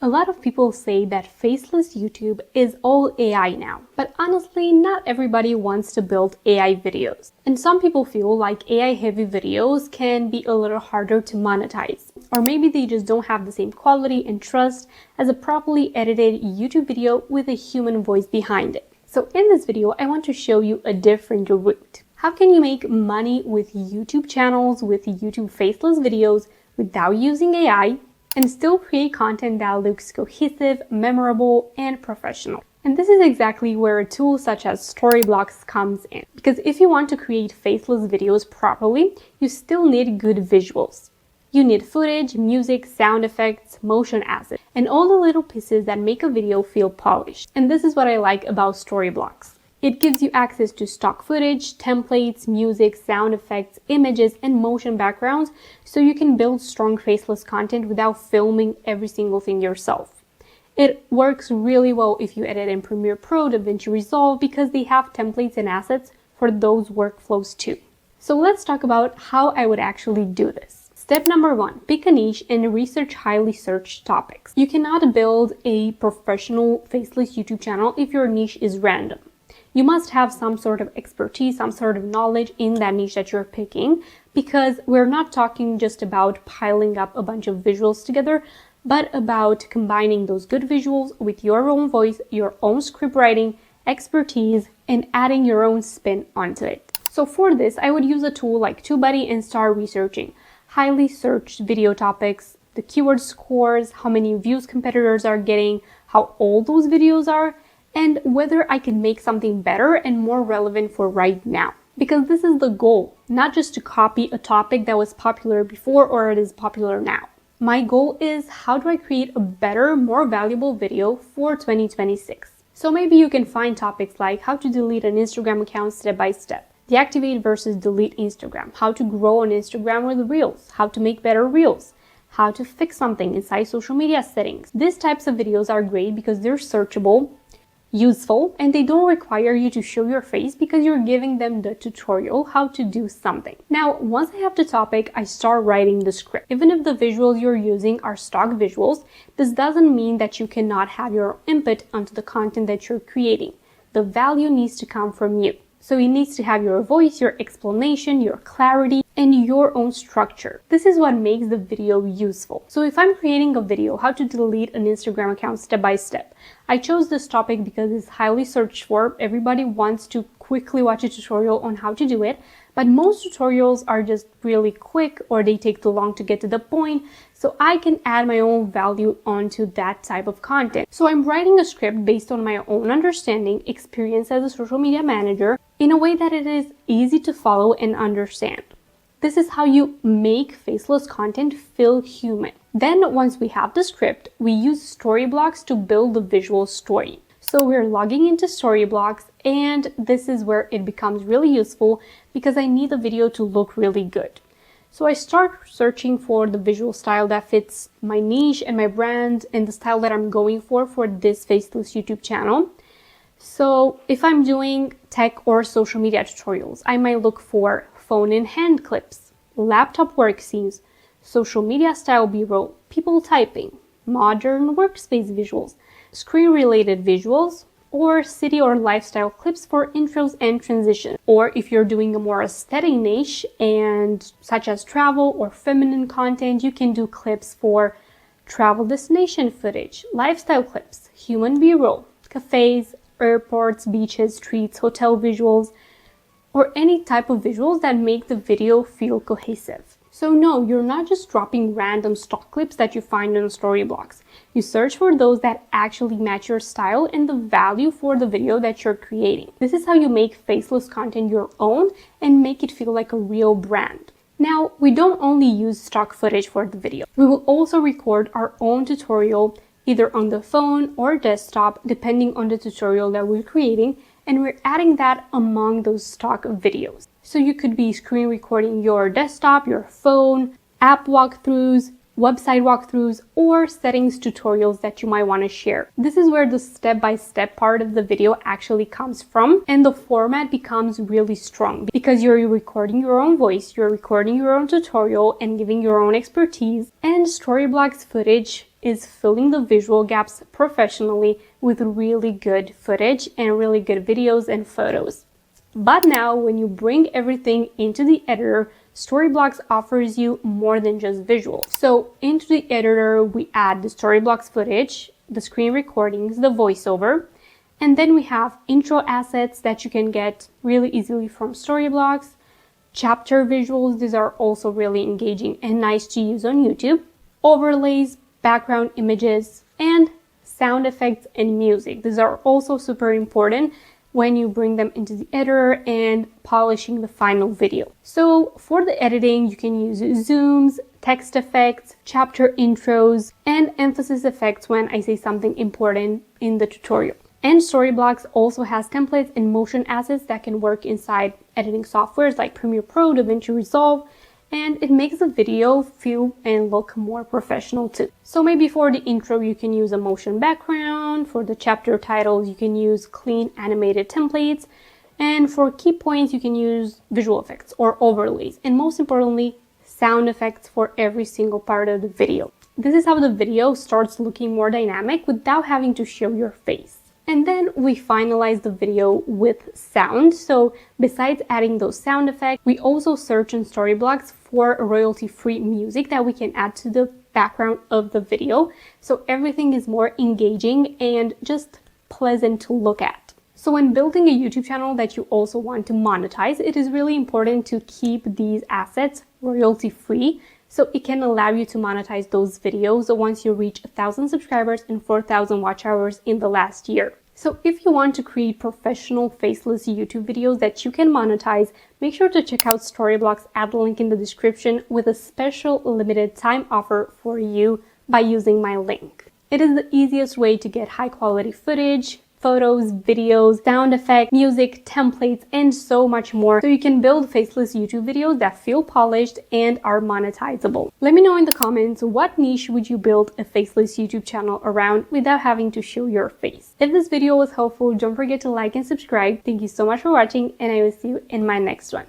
A lot of people say that faceless YouTube is all AI now, but honestly, not everybody wants to build AI videos. And some people feel like AI-heavy videos can be a little harder to monetize, or maybe they just don't have the same quality and trust as a properly edited YouTube video with a human voice behind it. So in this video, I want to show you a different route. How can you make money with YouTube channels, with YouTube faceless videos without using AI? And still create content that looks cohesive, memorable, and professional. And this is exactly where a tool such as Storyblocks comes in. Because if you want to create faceless videos properly, you still need good visuals. You need footage, music, sound effects, motion assets, and all the little pieces that make a video feel polished. And this is what I like about Storyblocks. It gives you access to stock footage, templates, music, sound effects, images, and motion backgrounds, so you can build strong faceless content without filming every single thing yourself. It works really well if you edit in Premiere Pro, DaVinci Resolve, because they have templates and assets for those workflows too. So let's talk about how I would actually do this. Step number 1, pick a niche and research highly searched topics. You cannot build a professional faceless YouTube channel if your niche is random. You must have some sort of expertise, some sort of knowledge in that niche that you're picking, because we're not talking just about piling up a bunch of visuals together, but about combining those good visuals with your own voice, your own script writing, expertise, and adding your own spin onto it. So for this, I would use a tool like TubeBuddy and start researching highly searched video topics, the keyword scores, how many views competitors are getting, how old those videos are, and whether I can make something better and more relevant for right now. Because this is the goal, not just to copy a topic that was popular before or it is popular now. My goal is, how do I create a better, more valuable video for 2026? So maybe you can find topics like how to delete an Instagram account step by step, deactivate versus delete Instagram, how to grow on Instagram with Reels, how to make better Reels, how to fix something inside social media settings. These types of videos are great because they're searchable, useful, and they don't require you to show your face because you're giving them the tutorial how to do something. Now, once I have the topic, I start writing the script. Even if the visuals you're using are stock visuals, this doesn't mean that you cannot have your input onto the content that you're creating. The value needs to come from you. So it needs to have your voice, your explanation, your clarity, and your own structure. This is what makes the video useful. So if I'm creating a video, how to delete an Instagram account step by step, I chose this topic because it's highly searched for. Everybody wants to quickly watch a tutorial on how to do it, but most tutorials are just really quick or they take too long to get to the point. So I can add my own value onto that type of content. So I'm writing a script based on my own understanding, experience as a social media manager, in a way that it is easy to follow and understand. This is how you make faceless content feel human. Then once we have the script, we use Storyblocks to build the visual story. So we're logging into Storyblocks, and this is where it becomes really useful because I need the video to look really good. So I start searching for the visual style that fits my niche and my brand and the style that I'm going for this faceless YouTube channel. So if I'm doing tech or social media tutorials, I might look for phone in hand clips, laptop work scenes, social media style b-roll, people typing, modern workspace visuals, screen-related visuals, or city or lifestyle clips for intros and transitions. Or if you're doing a more aesthetic niche and such as travel or feminine content, you can do clips for travel destination footage, lifestyle clips, human b-roll, cafes, airports, beaches, streets, hotel visuals, or any type of visuals that make the video feel cohesive. So no, you're not just dropping random stock clips that you find on Storyblocks. You search for those that actually match your style and the value for the video that you're creating. This is how you make faceless content your own and make it feel like a real brand. Now, we don't only use stock footage for the video. We will also record our own tutorial either on the phone or desktop, depending on the tutorial that we're creating, and we're adding that among those stock videos. So you could be screen recording your desktop, your phone, app walkthroughs, website walkthroughs, or settings tutorials that you might want to share. This is where the step-by-step part of the video actually comes from, and the format becomes really strong because you're recording your own voice, you're recording your own tutorial and giving your own expertise, and Storyblocks footage is filling the visual gaps professionally with really good footage and really good videos and photos. But now when you bring everything into the editor, Storyblocks offers you more than just visuals. So into the editor, we add the Storyblocks footage, the screen recordings, the voiceover, and then we have intro assets that you can get really easily from Storyblocks, chapter visuals, these are also really engaging and nice to use on YouTube, overlays, background images, and sound effects and music. These are also super important when you bring them into the editor and polishing the final video. So for the editing, you can use zooms, text effects, chapter intros, and emphasis effects when I say something important in the tutorial. And Storyblocks also has templates and motion assets that can work inside editing softwares like Premiere Pro, DaVinci Resolve, and it makes the video feel and look more professional too. So maybe for the intro, you can use a motion background. For the chapter titles, you can use clean animated templates. And for key points, you can use visual effects or overlays. And most importantly, sound effects for every single part of the video. This is how the video starts looking more dynamic without having to show your face. And then we finalize the video with sound. So besides adding those sound effects, we also search in Storyblocks for royalty-free music that we can add to the background of the video. So everything is more engaging and just pleasant to look at. So when building a YouTube channel that you also want to monetize, it is really important to keep these assets royalty-free, so it can allow you to monetize those videos once you reach 1,000 subscribers and 4,000 watch hours in the last year. So if you want to create professional faceless YouTube videos that you can monetize, make sure to check out Storyblocks at the link in the description with a special limited time offer for you by using my link. It is the easiest way to get high quality footage, photos, videos, sound effects, music, templates, and so much more, so you can build faceless YouTube videos that feel polished and are monetizable. Let me know in the comments, what niche would you build a faceless YouTube channel around without having to show your face? If this video was helpful, don't forget to like and subscribe. Thank you so much for watching, and I will see you in my next one.